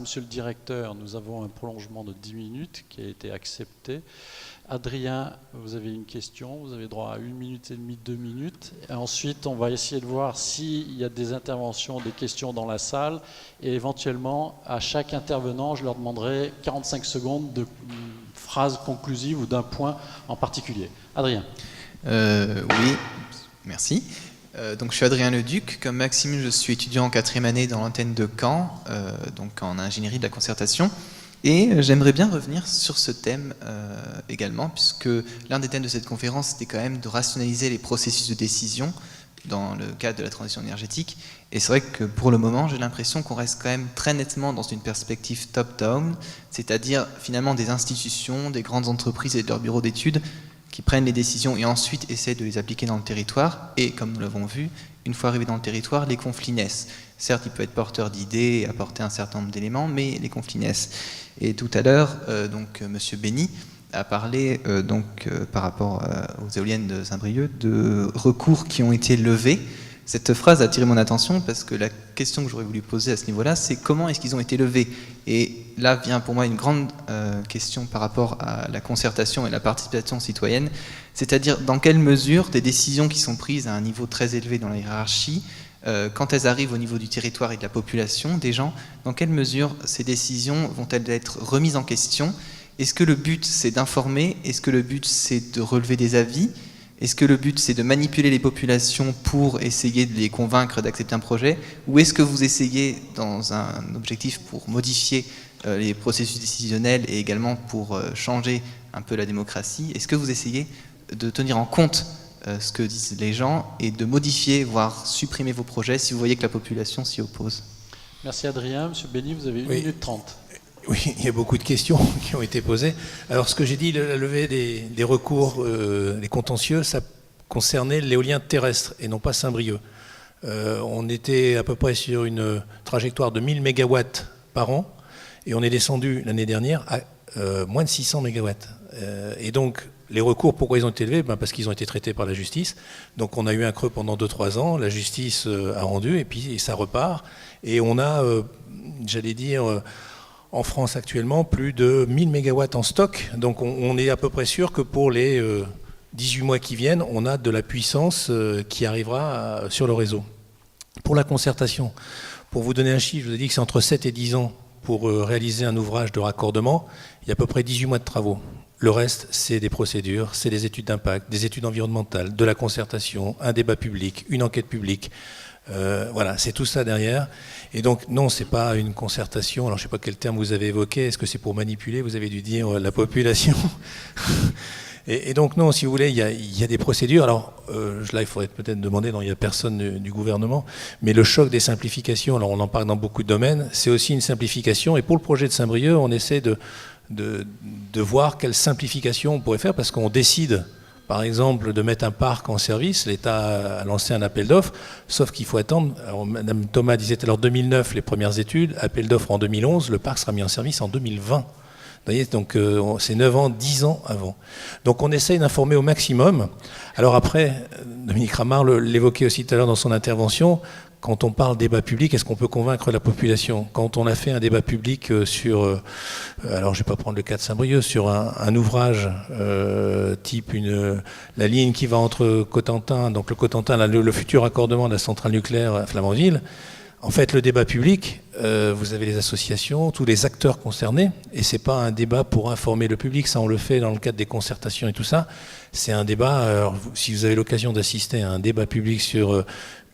Monsieur le directeur, nous avons un prolongement de 10 minutes qui a été accepté. Adrien, vous avez une question, vous avez droit à 1 minute et demie, 2 minutes. Et ensuite, on va essayer de voir s'il y a des interventions, des questions dans la salle. Et éventuellement, à chaque intervenant, je leur demanderai 45 secondes de phrases conclusives ou d'un point en particulier. Adrien. Oui, merci. Donc je suis Adrien Leduc, comme Maxime je suis étudiant en 4e année dans l'antenne de Caen, donc en ingénierie de la concertation, et j'aimerais bien revenir sur ce thème également, puisque l'un des thèmes de cette conférence c'était quand même de rationaliser les processus de décision dans le cadre de la transition énergétique, et c'est vrai que pour le moment j'ai l'impression qu'on reste quand même très nettement dans une perspective top-down, c'est-à-dire finalement des institutions, des grandes entreprises et de leurs bureaux d'études qui prennent les décisions et ensuite essaient de les appliquer dans le territoire. Et comme nous l'avons vu, une fois arrivés dans le territoire, les conflits naissent. Certes, il peut être porteur d'idées et apporter un certain nombre d'éléments, mais les conflits naissent. Et tout à l'heure, Monsieur Béni a parlé par rapport aux éoliennes de Saint-Brieuc de recours qui ont été levés. Cette phrase a attiré mon attention parce que la question que j'aurais voulu poser à ce niveau-là, c'est comment est-ce qu'ils ont été levés? Et là vient pour moi une grande question par rapport à la concertation et la participation citoyenne, c'est-à-dire dans quelle mesure des décisions qui sont prises à un niveau très élevé dans la hiérarchie, quand elles arrivent au niveau du territoire et de la population, des gens, dans quelle mesure ces décisions vont-elles être remises en question? Est-ce que le but c'est d'informer? Est-ce que le but c'est de relever des avis? Est-ce que le but, c'est de manipuler les populations pour essayer de les convaincre d'accepter un projet? Ou est-ce que vous essayez, dans un objectif pour modifier les processus décisionnels et également pour changer un peu la démocratie, est-ce que vous essayez de tenir en compte ce que disent les gens et de modifier, voire supprimer vos projets si vous voyez que la population s'y oppose? Merci Adrien. Monsieur Béni, vous avez 1 minute 30. Oui, il y a beaucoup de questions qui ont été posées. Alors, ce que j'ai dit, la levée des recours, les contentieux, ça concernait l'éolien terrestre et non pas Saint-Brieuc. On était à peu près sur une trajectoire de 1000 MW par an et on est descendu l'année dernière à moins de 600 MW. Et donc, les recours, pourquoi ils ont été élevés? Parce qu'ils ont été traités par la justice. Donc, on a eu un creux pendant 2-3 ans. La justice a rendu et puis ça repart. Et on a, j'allais dire, en France actuellement, plus de 1000 MW en stock. Donc on est à peu près sûr que pour les 18 mois qui viennent, on a de la puissance qui arrivera sur le réseau. Pour la concertation, pour vous donner un chiffre, je vous ai dit que c'est entre 7 et 10 ans pour réaliser un ouvrage de raccordement. Il y a à peu près 18 mois de travaux. Le reste, c'est des procédures, c'est des études d'impact, des études environnementales, de la concertation, un débat public, une enquête publique. Voilà, c'est tout ça derrière. Et donc, non, c'est pas une concertation. Alors, je sais pas quel terme vous avez évoqué. Est-ce que c'est pour manipuler? Vous avez dû dire la population. et donc, non, si vous voulez, il y a des procédures. Alors, là, il faudrait peut-être demander, non, il n'y a personne du gouvernement. Mais le choc des simplifications, alors on en parle dans beaucoup de domaines, c'est aussi une simplification. Et pour le projet de Saint-Brieuc, on essaie de voir quelle simplification on pourrait faire parce qu'on décide, par exemple, de mettre un parc en service. L'État a lancé un appel d'offres, sauf qu'il faut attendre. Alors, Madame Thomas disait alors 2009 les premières études, appel d'offres en 2011, le parc sera mis en service en 2020. Vous voyez, donc c'est 9 ans, 10 ans avant. Donc on essaye d'informer au maximum. Alors après, Dominique Ramard l'évoquait aussi tout à l'heure dans son intervention, quand on parle débat public, est-ce qu'on peut convaincre la population? Quand on a fait un débat public sur, alors je ne vais pas prendre le cas de Saint-Brieuc, sur un ouvrage type la ligne qui va entre Cotentin, donc le Cotentin, le futur raccordement de la centrale nucléaire à Flamanville, en fait le débat public, vous avez les associations, tous les acteurs concernés, et c'est pas un débat pour informer le public, ça on le fait dans le cadre des concertations et tout ça, c'est un débat, alors, si vous avez l'occasion d'assister à un débat public sur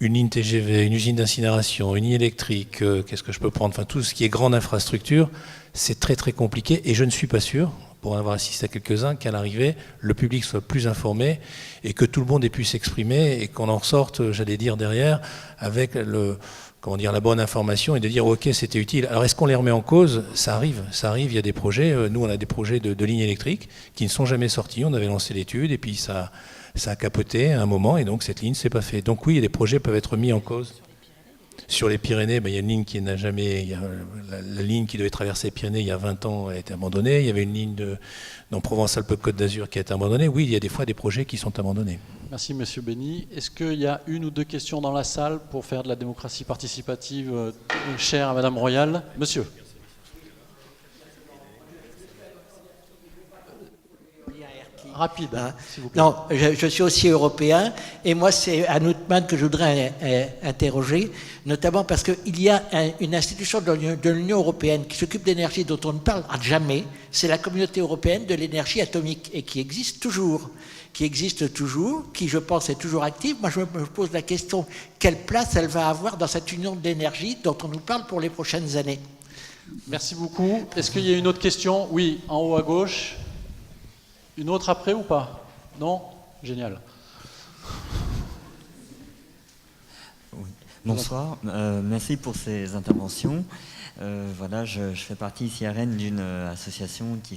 une ligne TGV, une usine d'incinération, une ligne électrique, qu'est-ce que je peux prendre, enfin tout ce qui est grande infrastructure, c'est très très compliqué et je ne suis pas sûr, pour en avoir assisté à quelques-uns, qu'à l'arrivée, le public soit plus informé et que tout le monde ait pu s'exprimer et qu'on en sorte, j'allais dire, derrière, avec la bonne information et de dire ok, c'était utile. Alors est-ce qu'on les remet en cause? Ça arrive, il y a des projets, nous on a des projets de lignes électriques qui ne sont jamais sortis, on avait lancé l'étude et puis ça a capoté à un moment et donc cette ligne ne s'est pas faite. Donc oui, les projets peuvent être mis en cause. Sur les Pyrénées, il y a une ligne qui n'a jamais... La ligne qui devait traverser les Pyrénées il y a 20 ans a été abandonnée. Il y avait une ligne dans Provence-Alpes-Côte d'Azur qui a été abandonnée. Oui, il y a des fois des projets qui sont abandonnés. Merci Monsieur Béni. Est-ce qu'il y a 1 ou 2 questions dans la salle pour faire de la démocratie participative chère à Madame Royal? Monsieur. rapide, Hein. s'il vous plaît. Non, je suis aussi européen, et moi c'est Anne Houtman que je voudrais interroger, notamment parce qu'il y a une institution de l'Union européenne qui s'occupe d'énergie dont on ne parle jamais, c'est la Communauté européenne de l'énergie atomique, et qui existe toujours, qui je pense est toujours active. Moi je me pose la question, quelle place elle va avoir dans cette union de l'énergie dont on nous parle pour les prochaines années? Merci beaucoup. Est-ce qu'il y a une autre question? Oui, en haut à gauche. Une autre après ou pas? Non? Génial. Oui. Bonsoir, merci pour ces interventions. Voilà, je fais partie ici à Rennes d'une association qui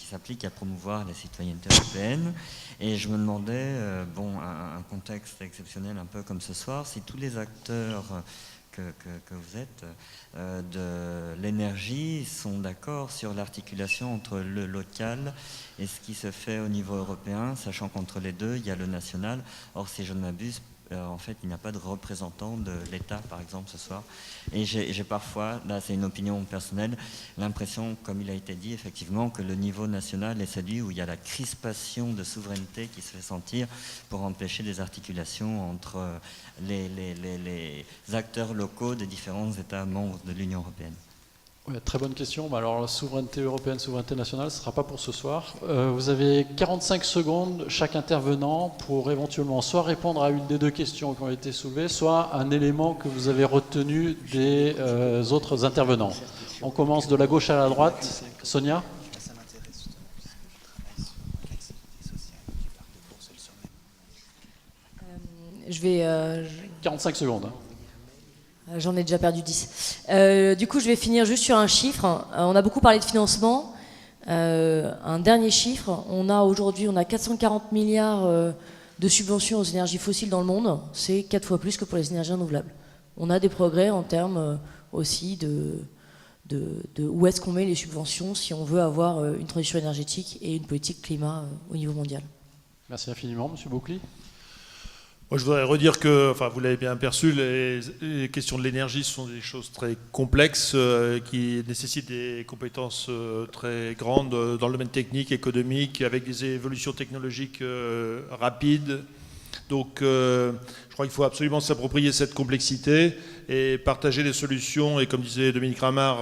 s'applique à promouvoir la citoyenneté européenne. Et je me demandais, un contexte exceptionnel un peu comme ce soir, si tous les acteurs que vous êtes de l'énergie sont d'accord sur l'articulation entre le local et ce qui se fait au niveau européen, sachant qu'entre les deux, il y a le national. Or, si je ne m'abuse, en fait, il n'y a pas de représentant de l'État, par exemple, ce soir. Et j'ai parfois, là c'est une opinion personnelle, l'impression, comme il a été dit, effectivement, que le niveau national est celui où il y a la crispation de souveraineté qui se fait sentir pour empêcher des articulations entre les acteurs locaux des différents États membres de l'Union européenne. Ouais, très bonne question. Alors, la souveraineté européenne, souveraineté nationale, ce ne sera pas pour ce soir. Vous avez 45 secondes, chaque intervenant, pour éventuellement soit répondre à une des deux questions qui ont été soulevées, soit un élément que vous avez retenu des autres intervenants. On commence de la gauche à la droite. Sonia? Je vais... 45 secondes. J'en ai déjà perdu 10. Du coup, je vais finir juste sur un chiffre. On a beaucoup parlé de financement. Un dernier chiffre. Aujourd'hui, on a 440 milliards de subventions aux énergies fossiles dans le monde. C'est 4 fois plus que pour les énergies renouvelables. On a des progrès en termes aussi de où est-ce qu'on met les subventions si on veut avoir une transition énergétique et une politique climat au niveau mondial. Merci infiniment, Monsieur Boucli. Moi, je voudrais redire que, vous l'avez bien perçu, les questions de l'énergie sont des choses très complexes qui nécessitent des compétences très grandes dans le domaine technique, économique, avec des évolutions technologiques rapides. Donc, je crois qu'il faut absolument s'approprier cette complexité et partager les solutions. Et comme disait Dominique Ramard,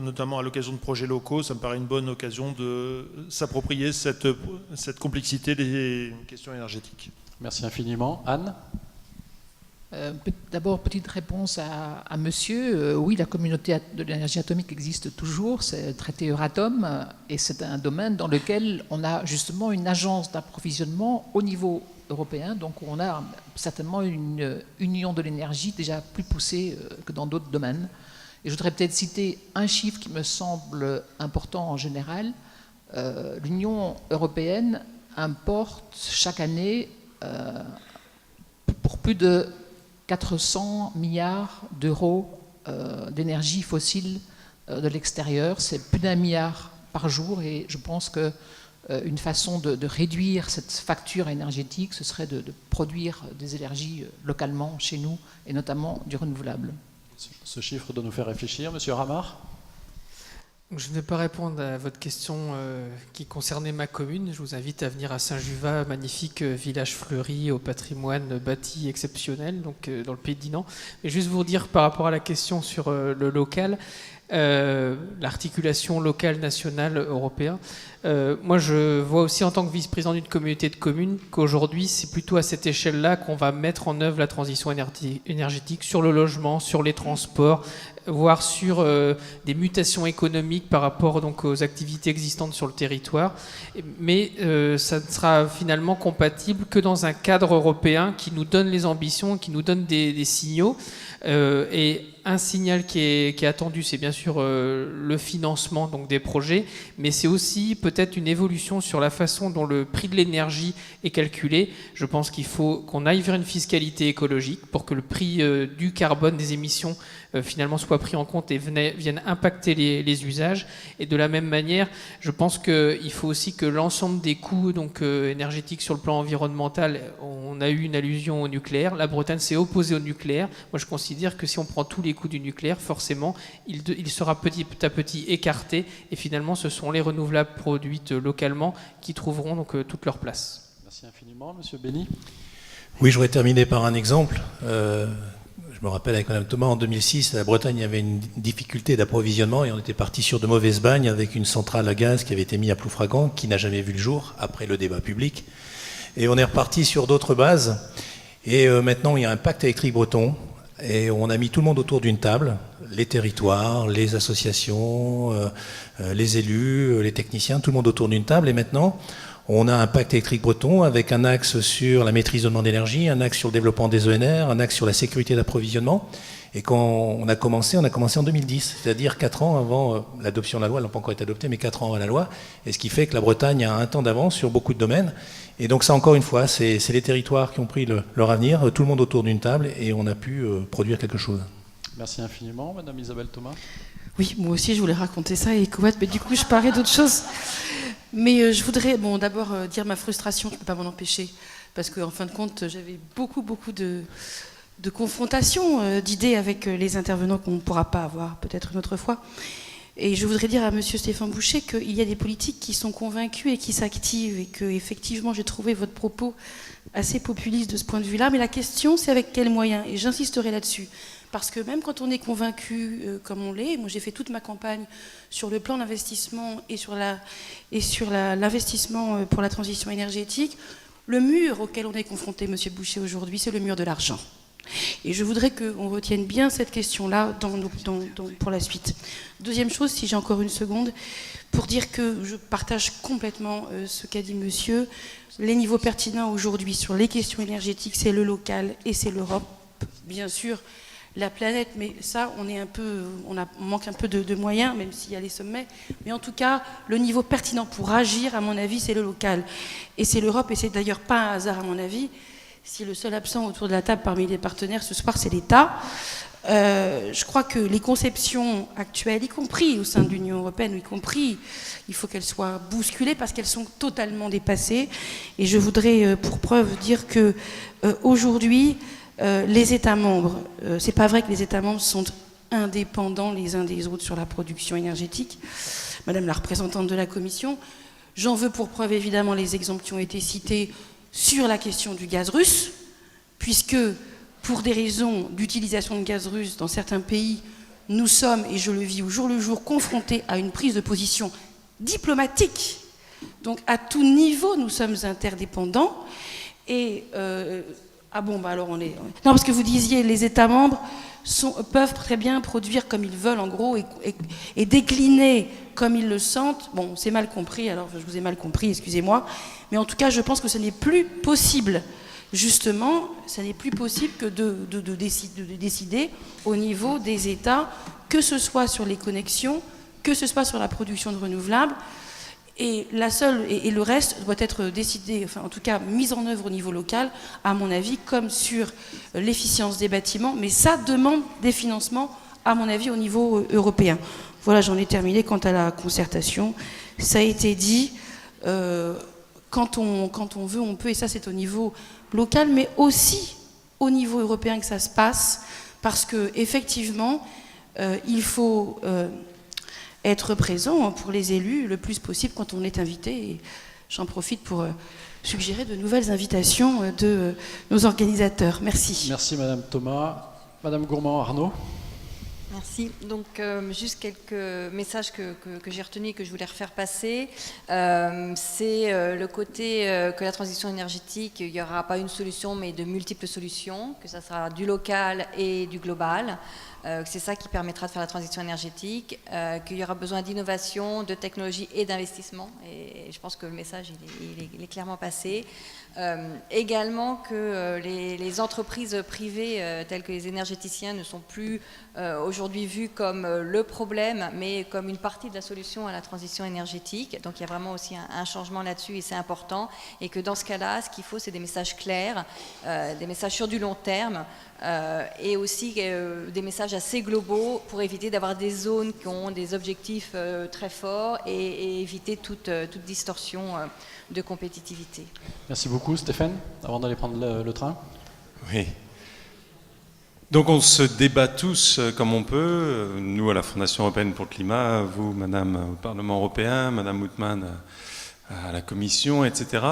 notamment à l'occasion de projets locaux, ça me paraît une bonne occasion de s'approprier cette complexité des questions énergétiques. Merci infiniment. Anne? D'abord, petite réponse à monsieur. Oui, la communauté de l'énergie atomique existe toujours, c'est le traité Euratom, et c'est un domaine dans lequel on a justement une agence d'approvisionnement au niveau européen, donc on a certainement une union de l'énergie déjà plus poussée que dans d'autres domaines. Et je voudrais peut-être citer un chiffre qui me semble important en général. L'Union européenne importe chaque année pour plus de 400 milliards d'euros d'énergie fossile de l'extérieur. C'est plus d'1 milliard par jour, et je pense qu'une façon de réduire cette facture énergétique, ce serait de produire des énergies localement chez nous, et notamment du renouvelable. Ce chiffre doit nous faire réfléchir. Monsieur Ramard? Je ne vais pas répondre à votre question qui concernait ma commune. Je vous invite à venir à Saint-Juvat, magnifique village fleuri au patrimoine bâti exceptionnel, donc dans le pays de Dinan. Mais juste vous dire par rapport à la question sur le local, l'articulation locale, nationale, européen. Moi, je vois aussi en tant que vice-président d'une communauté de communes qu'aujourd'hui, c'est plutôt à cette échelle-là qu'on va mettre en œuvre la transition énergétique sur le logement, sur les transports, voire sur des mutations économiques par rapport donc aux activités existantes sur le territoire. Mais ça ne sera finalement compatible que dans un cadre européen qui nous donne les ambitions, qui nous donne des signaux. Et un signal qui est attendu, c'est bien sûr le financement donc des projets, mais c'est aussi peut-être une évolution sur la façon dont le prix de l'énergie est calculé. Je pense qu'il faut qu'on aille vers une fiscalité écologique pour que le prix du carbone, des émissions finalement soient pris en compte et viennent impacter les usages. Et de la même manière, je pense qu'il faut aussi que l'ensemble des coûts donc, énergétiques sur le plan environnemental, on a eu une allusion au nucléaire. La Bretagne s'est opposée au nucléaire. Moi, je considère que si on prend tous les coûts du nucléaire, forcément, il sera petit à petit écarté. Et finalement, ce sont les renouvelables produites localement qui trouveront donc toute leur place. Merci infiniment, Monsieur Bény. Oui, je voudrais terminer par un exemple. Je me rappelle avec Mme Thomas, en 2006, la Bretagne, il y avait une difficulté d'approvisionnement et on était parti sur de mauvaises bagnes avec une centrale à gaz qui avait été mise à Ploufragan, qui n'a jamais vu le jour après le débat public. Et on est reparti sur d'autres bases. Et maintenant, il y a un pacte électrique breton et on a mis tout le monde autour d'une table, les territoires, les associations, les élus, les techniciens, tout le monde autour d'une table. Et maintenant, on a un pacte électrique breton avec un axe sur la maîtrise de demande d'énergie, un axe sur le développement des ENR, un axe sur la sécurité d'approvisionnement. Et quand on a commencé en 2010, c'est-à-dire 4 ans avant l'adoption de la loi. Elle n'a pas encore été adoptée, mais 4 ans avant la loi. Et ce qui fait que la Bretagne a un temps d'avance sur beaucoup de domaines. Et donc ça, encore une fois, c'est les territoires qui ont pris leur avenir, tout le monde autour d'une table, et on a pu produire quelque chose. Merci infiniment, Madame Isabelle Thomas. Oui, moi aussi, je voulais raconter ça, et Coat, mais du coup, je parlais d'autre chose. Mais je voudrais d'abord dire ma frustration, je ne peux pas m'en empêcher, parce qu'en fin de compte, j'avais beaucoup de confrontations, d'idées avec les intervenants qu'on ne pourra pas avoir peut-être une autre fois. Et je voudrais dire à M. Stéphane Boucher qu'il y a des politiques qui sont convaincus et qui s'activent, et que effectivement j'ai trouvé votre propos assez populiste de ce point de vue-là. Mais la question, c'est avec quels moyens, et j'insisterai là-dessus. Parce que même quand on est convaincu comme on l'est, moi j'ai fait toute ma campagne sur le plan d'investissement et sur l'investissement pour la transition énergétique, le mur auquel on est confronté, M. Boucher, aujourd'hui, c'est le mur de l'argent. Et je voudrais qu'on retienne bien cette question-là pour la suite. Deuxième chose, si j'ai encore une seconde, pour dire que je partage complètement ce qu'a dit monsieur. Les niveaux pertinents aujourd'hui sur les questions énergétiques, c'est le local et c'est l'Europe. Bien sûr, la planète, mais ça, on manque un peu de moyens, même s'il y a les sommets. Mais en tout cas, le niveau pertinent pour agir, à mon avis, c'est le local. Et c'est l'Europe, et c'est d'ailleurs pas un hasard, à mon avis, si le seul absent autour de la table parmi les partenaires ce soir, c'est l'État. Je crois que les conceptions actuelles, y compris au sein de l'Union européenne, y compris, il faut qu'elles soient bousculées parce qu'elles sont totalement dépassées. Et je voudrais, pour preuve, dire que aujourd'hui, les États membres, c'est pas vrai que les États membres sont indépendants les uns des autres sur la production énergétique. Madame la représentante de la Commission, j'en veux pour preuve évidemment les exemples qui ont été cités sur la question du gaz russe, puisque pour des raisons d'utilisation de gaz russe dans certains pays, nous sommes, et je le vis au jour le jour, confrontés à une prise de position diplomatique. Donc à tout niveau, nous sommes interdépendants. Et alors on est... Non, parce que vous disiez, les États membres peuvent très bien produire comme ils veulent, en gros, et décliner comme ils le sentent. Bon, c'est mal compris, alors je vous ai mal compris, excusez-moi. Mais en tout cas, je pense que ce n'est plus possible. Justement, ce n'est plus possible que de décider au niveau des États, que ce soit sur les connexions, que ce soit sur la production de renouvelables. Et le reste doit être décidé, enfin en tout cas mis en œuvre au niveau local, à mon avis, comme sur l'efficience des bâtiments. Mais ça demande des financements, à mon avis, au niveau européen. Voilà, j'en ai terminé quant à la concertation. Ça a été dit, quand on veut, on peut, et ça c'est au niveau local, mais aussi au niveau européen que ça se passe, parce qu'effectivement, il faut... être présent pour les élus le plus possible quand on est invité. Et j'en profite pour suggérer de nouvelles invitations de nos organisateurs. Merci. Merci Madame Thomas. Madame Gourmand-Arnaud. Merci. Donc, juste quelques messages que j'ai retenus et que je voulais refaire passer. C'est le côté que la transition énergétique, il n'y aura pas une solution, mais de multiples solutions, que ça sera du local et du global. C'est ça qui permettra de faire la transition énergétique, qu'il y aura besoin d'innovation, de technologie et d'investissement. Et je pense que le message, il est clairement passé. Également que les entreprises privées telles que les énergéticiens ne sont plus aujourd'hui vues comme le problème, mais comme une partie de la solution à la transition énergétique. Donc il y a vraiment aussi un changement là-dessus et c'est important. Et que dans ce cas-là, ce qu'il faut, c'est des messages clairs, des messages sur du long terme, et aussi des messages assez globaux pour éviter d'avoir des zones qui ont des objectifs très forts et éviter toute distorsion de compétitivité. Merci beaucoup Stéphane, avant d'aller prendre le train. Oui. Donc on se débat tous comme on peut, nous à la Fondation européenne pour le climat, vous Madame au Parlement européen, Madame Outman à la Commission, etc.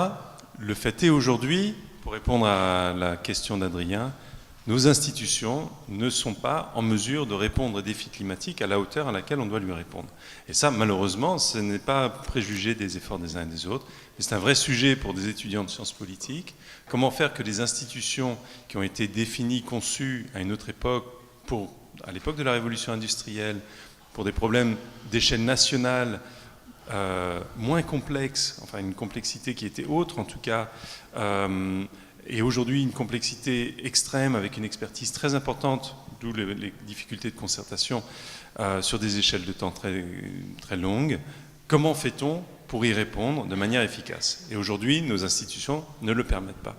Le fait est aujourd'hui, pour répondre à la question d'Adrien, nos institutions ne sont pas en mesure de répondre aux défis climatiques à la hauteur à laquelle on doit lui répondre. Et ça, malheureusement, ce n'est pas préjugé des efforts des uns et des autres. Et c'est un vrai sujet pour des étudiants de sciences politiques. Comment faire que les institutions qui ont été définies, conçues à une autre époque, à l'époque de la révolution industrielle, pour des problèmes d'échelle nationale, moins complexes, enfin une complexité qui était autre en tout cas, et aujourd'hui une complexité extrême avec une expertise très importante, d'où les difficultés de concertation sur des échelles de temps très, très longues. Comment fait-on pour y répondre de manière efficace? Et aujourd'hui, nos institutions ne le permettent pas.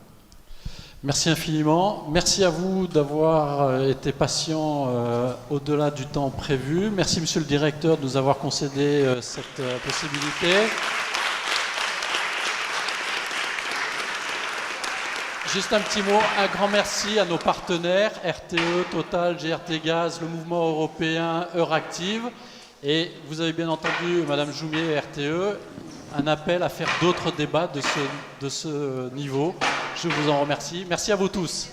Merci infiniment. Merci à vous d'avoir été patient au-delà du temps prévu. Merci, monsieur le directeur, de nous avoir concédé cette possibilité. Juste un petit mot, un grand merci à nos partenaires, RTE, Total, GRT Gaz, le Mouvement européen, Euractiv. Et vous avez bien entendu, Madame Joumier et RTE, un appel à faire d'autres débats de ce niveau. Je vous en remercie. Merci à vous tous.